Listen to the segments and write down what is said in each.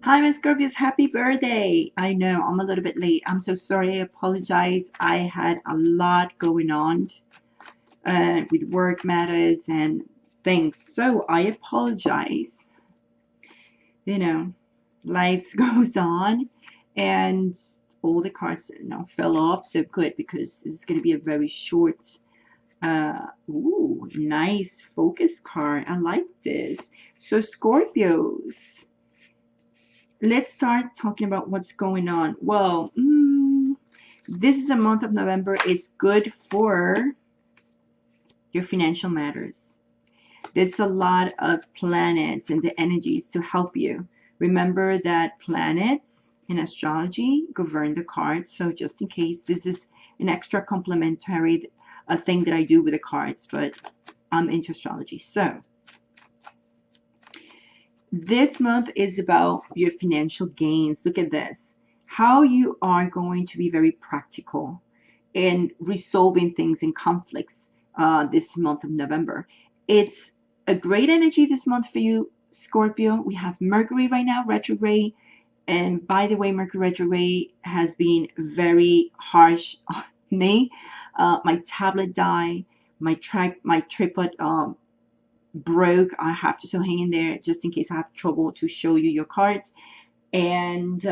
Hi, my Scorpios. Happy birthday. I know I'm a little bit late. I'm so sorry. I apologize. I had a lot going on with work matters and things. So I apologize. You know, life goes on and all the cards fell off. So good, because this is going to be a very short, ooh, nice focus card. I like this. So Scorpios, let's start talking about what's going on. Well, this is a month of November. It's good for your financial matters. There's a lot of planets and the energies to help you. Remember that planets in astrology govern the cards. So just in case, this is an extra complementary thing that I do with the cards, but I'm into astrology. So this month is about your financial gains. Look at this. How you are going to be very practical in resolving things in conflicts this month of November. It's a great energy this month for you, Scorpio. We have Mercury right now, retrograde. And by the way, Mercury retrograde has been very harsh on me. My tablet died. My tripod broke. I have to still hang in there just in case I have trouble to show you your cards. And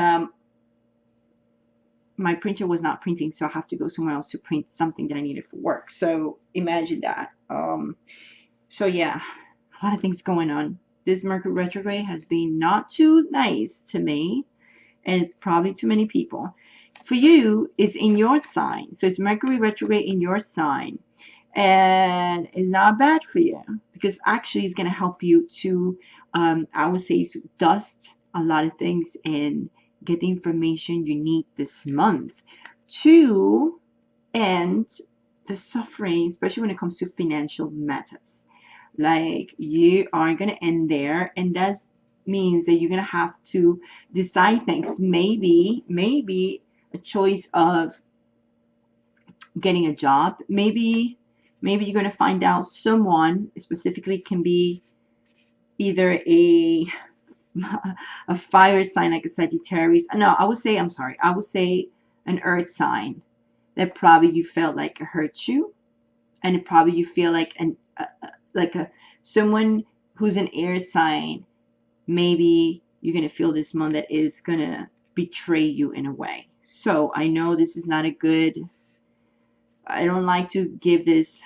my printer was not printing, so I have to go somewhere else to print something that I needed for work. So imagine that. So yeah, a lot of things going on. This Mercury retrograde has been not too nice to me and probably to many people. For you, it's in your sign. So it's Mercury retrograde in your sign. And it's not bad for you, because actually it's going to help you to, I would say, to dust a lot of things and get the information you need this month to end the suffering, especially when it comes to financial matters. Like, you are going to end there, and that means that you're going to have to decide things. Maybe a choice of getting a job. Maybe you're going to find out someone specifically, can be either a fire sign like a Sagittarius. No, I would say an earth sign that probably you felt like hurt you, and probably you feel like someone who's an air sign. Maybe you're going to feel this month that is going to betray you in a way. So I know this is not a good, I don't like to give this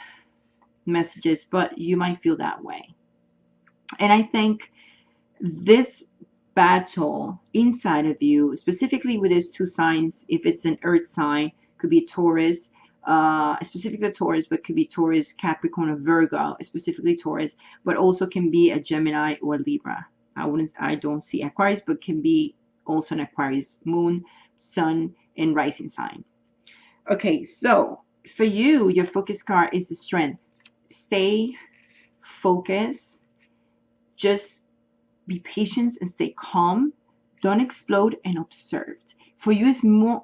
messages, but you might feel that way. And I think this battle inside of you, specifically with these two signs, if it's an earth sign, could be a Taurus, specifically a Taurus, but could be Taurus, Capricorn, or Virgo, specifically Taurus, but also can be a Gemini or Libra. I don't see Aquarius, but can be also an Aquarius moon, sun, and rising sign. Okay, so for you, your focus card is the Strength. Stay focused. Just be patient and stay calm. Don't explode, and observe. For you,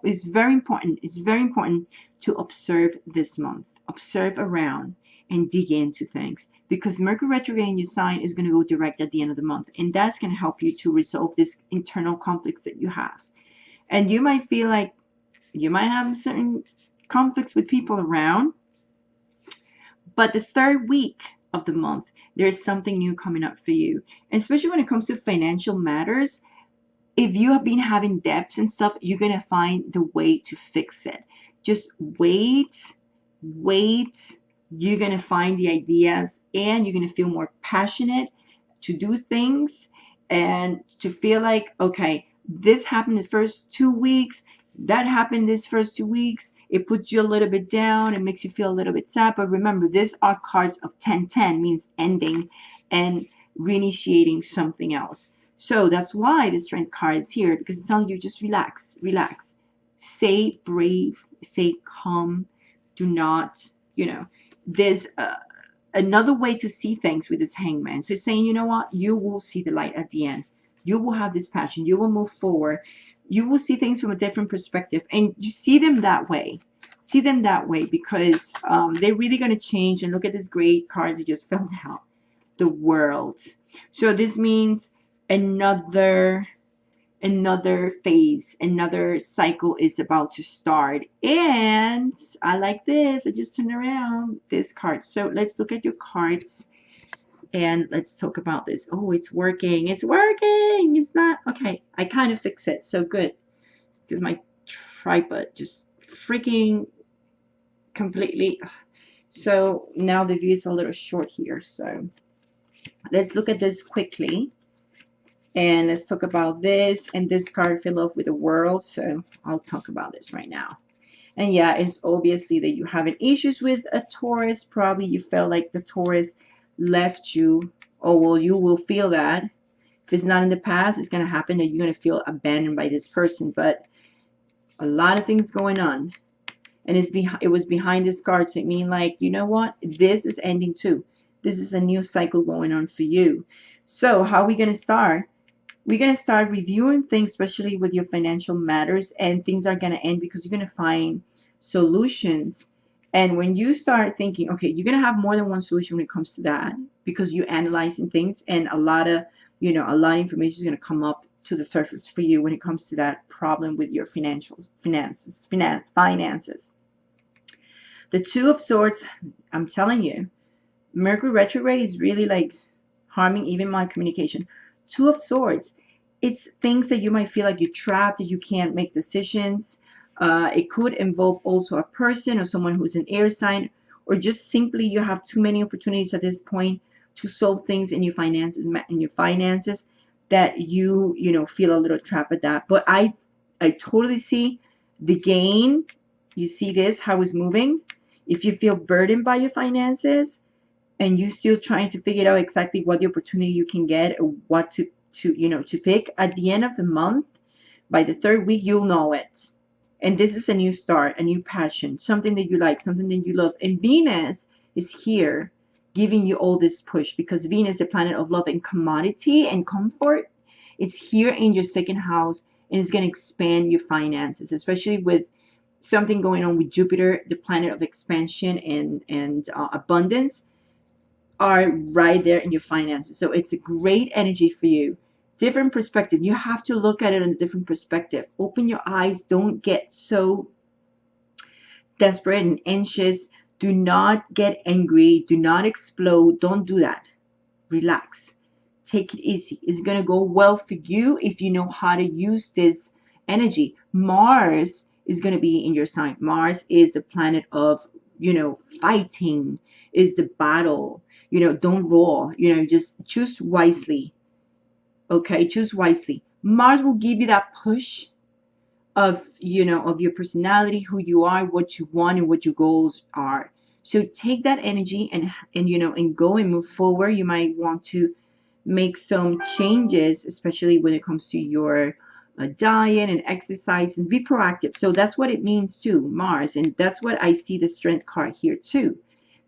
it's very important. It's very important to observe this month. Observe around and dig into things, because Mercury retrograde in your sign is going to go direct at the end of the month, and that's going to help you to resolve this internal conflicts that you have. And you might feel like you might have certain conflicts with people around, but the third week of the month, there's something new coming up for you. And especially when it comes to financial matters, if you have been having debts and stuff, you're going to find the way to fix it. Just wait. You're going to find the ideas, and you're going to feel more passionate to do things, and to feel like, okay, this happened the first 2 weeks, that happened this first 2 weeks. It puts you a little bit down. It makes you feel a little bit sad. But remember, these are cards of 10-10, means ending and reinitiating something else. So that's why the Strength card is here, because it's telling you just relax. Stay brave, stay calm. Do not, there's another way to see things with this Hangman. So it's saying, you know what? You will see the light at the end. You will have this passion. You will move forward. You will see things from a different perspective, and you see them that way. See them that way, because they're really going to change. And look at these great cards that just fell out. The World. So this means another another phase, another cycle is about to start. And I like this. I just turned around this card. So let's look at your cards and let's talk about this. Oh, it's working. It's working. It's not. Okay. I kind of fix it. So good. Because my tripod just freaking completely. So now the view is a little short here. So let's look at this quickly. And let's talk about this. And this card fell off with the world. So I'll talk about this right now. And yeah, it's obviously that you having issues with a Taurus. Probably you felt like the Taurus left you. Oh, well, you will feel that. If it's not in the past, it's going to happen that you're going to feel abandoned by this person. But a lot of things going on. And it was behind this card. So it means like, you know what? This is ending too. This is a new cycle going on for you. So how are we going to start? We're going to start reviewing things, especially with your financial matters, and things are going to end because you're going to find solutions. And when you start thinking, okay, you're going to have more than one solution when it comes to that, because you're analyzing things, and a lot of information is going to come up to the surface for you when it comes to that problem with your finances. The Two of Swords, I'm telling you, Mercury retrograde is really like harming even my communication. Two of Swords, it's things that you might feel like you're trapped, that you can't make decisions. It could involve also a person or someone who's an air sign, or just simply you have too many opportunities at this point to solve things in your finances, that you feel a little trapped at that. But I totally see the gain. You see this, how it's moving. If you feel burdened by your finances, and you still trying to figure out exactly what the opportunity you can get, or what to pick at the end of the month, by the third week, you'll know it. And this is a new start, a new passion, something that you like, something that you love. And Venus is here giving you all this push, because Venus, the planet of love and commodity and comfort, it's here in your second house, and it's going to expand your finances, especially with something going on with Jupiter, the planet of expansion and abundance, are right there in your finances. So it's a great energy for you. Different perspective. You have to look at it in a different perspective. Open your eyes. Don't get so desperate and anxious. Do not get angry. Do not explode. Don't do that. Relax. Take it easy. It's going to go well for you if you know how to use this energy. Mars is going to be in your sign. Mars is the planet of, fighting, is the battle. Don't roar. Just choose wisely. Okay, choose wisely. Mars will give you that push of, of your personality, who you are, what you want, and what your goals are. So take that energy and go and move forward. You might want to make some changes, especially when it comes to your diet and exercises. Be proactive. So that's what it means too, Mars. And that's what I see the Strength card here too.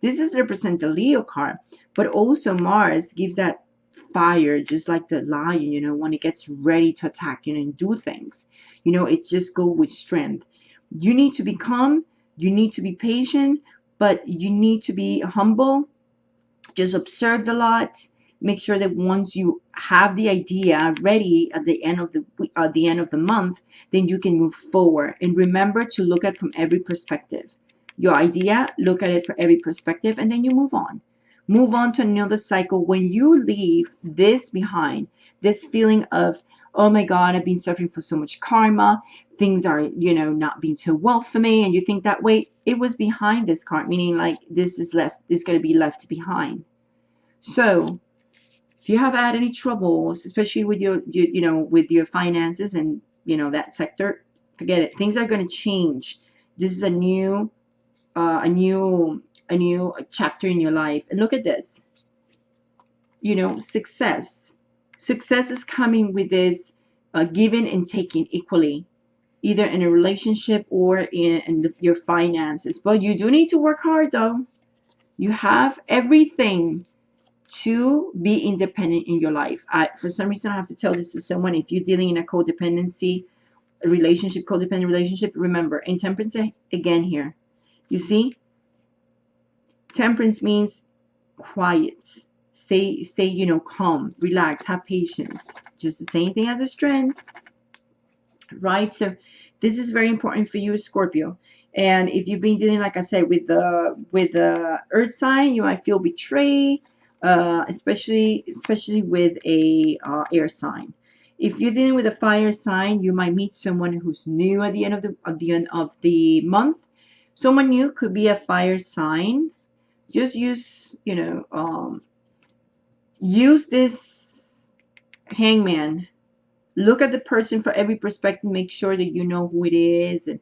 This is represent the Leo card, but also Mars gives that fire, just like the lion, when it gets ready to attack, and do things. It's just go with strength. You need to be calm. You need to be patient, but you need to be humble. Just observe a lot. Make sure that once you have the idea ready at the end of the month, then you can move forward. And remember to look at from every perspective. Your idea, look at it from every perspective, and then you move on. Move on to another cycle. When you leave this behind, this feeling of, oh my God, I've been suffering for so much karma. Things are, not being so well for me. And you think that way, it was behind this card, meaning like this is going to be left behind. So if you have had any troubles, especially with with your finances and, that sector, forget it. Things are going to change. This is a new chapter in your life. And look at this. Success. Success is coming with this giving and taking equally, either in a relationship or in your finances. But you do need to work hard, though. You have everything to be independent in your life. For some reason, I have to tell this to someone. If you're dealing in a codependent relationship, remember, in temperance again here. You see, temperance means quiet. Stay, calm, relax, have patience. Just the same thing as a strength. right? So this is very important for you, Scorpio. And if you've been dealing, like I said, with the earth sign, you might feel betrayed, especially with a air sign. If you're dealing with a fire sign, you might meet someone who's new at the end of the month. Someone new could be a fire sign. Just use, use this hangman. Look at the person for every perspective. Make sure that you know who it is, and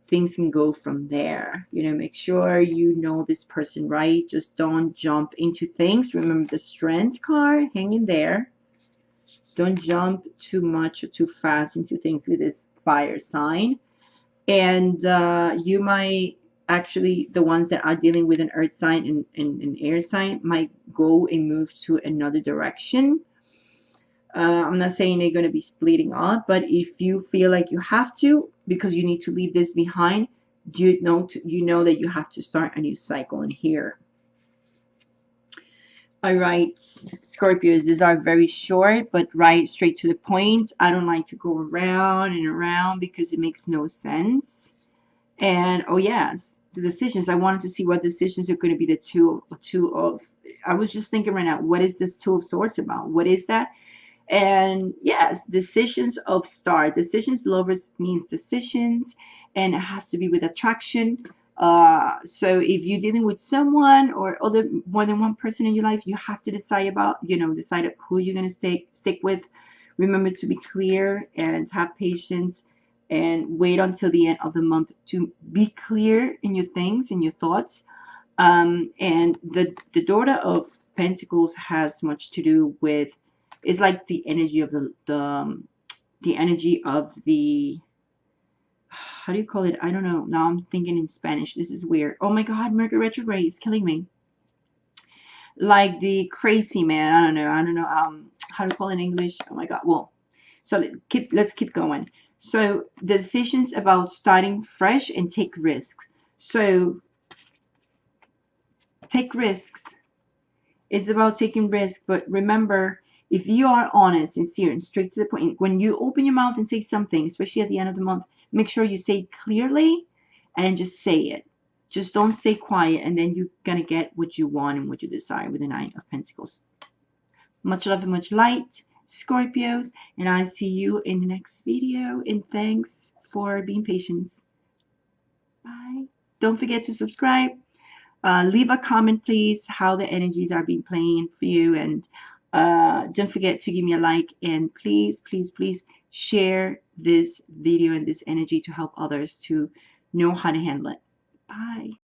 things can go from there. Make sure you know this person, right? Just don't jump into things. Remember the strength card hanging there. Don't jump too much or too fast into things with this fire sign. And you might actually, the ones that are dealing with an earth sign and an air sign might go and move to another direction. I'm not saying they're going to be splitting up, but if you feel like you have to, because you need to leave this behind, you know that you have to start a new cycle in here. All right, Scorpios, these are very short, but right straight to the point. I don't like to go around and around because it makes no sense. And oh yes, the decisions. I wanted to see what decisions are going to be the two of. I was just thinking right now, what is this Two of Swords about? What is that? And yes, decisions of star. Decisions, lovers means decisions, and it has to be with attraction. So if you're dealing with someone or more than one person in your life, you have to decide decide who you're gonna stick with. Remember to be clear and have patience, and wait until the end of the month to be clear in your things and your thoughts. And the daughter of Pentacles has much to do with, it's like the energy of the energy of the, how do you call it? I don't know. Now I'm thinking in Spanish. This is weird. Oh my God, Mercury retrograde is killing me. Like the crazy man. I don't know. How to call it in English? Oh my God. Well, so let's keep going. So the decisions about starting fresh and take risks. So take risks. It's about taking risks, but remember, if you are honest, sincere, and straight to the point, when you open your mouth and say something, especially at the end of the month, make sure you say it clearly and just say it. Just don't stay quiet, and then you're going to get what you want and what you desire with the Nine of Pentacles. Much love and much light, Scorpios, and I see you in the next video, and thanks for being patient. Bye. Don't forget to subscribe. Leave a comment, please, how the energies are being playing for you. And don't forget to give me a like. And please, please, please share this video and this energy to help others to know how to handle it. Bye.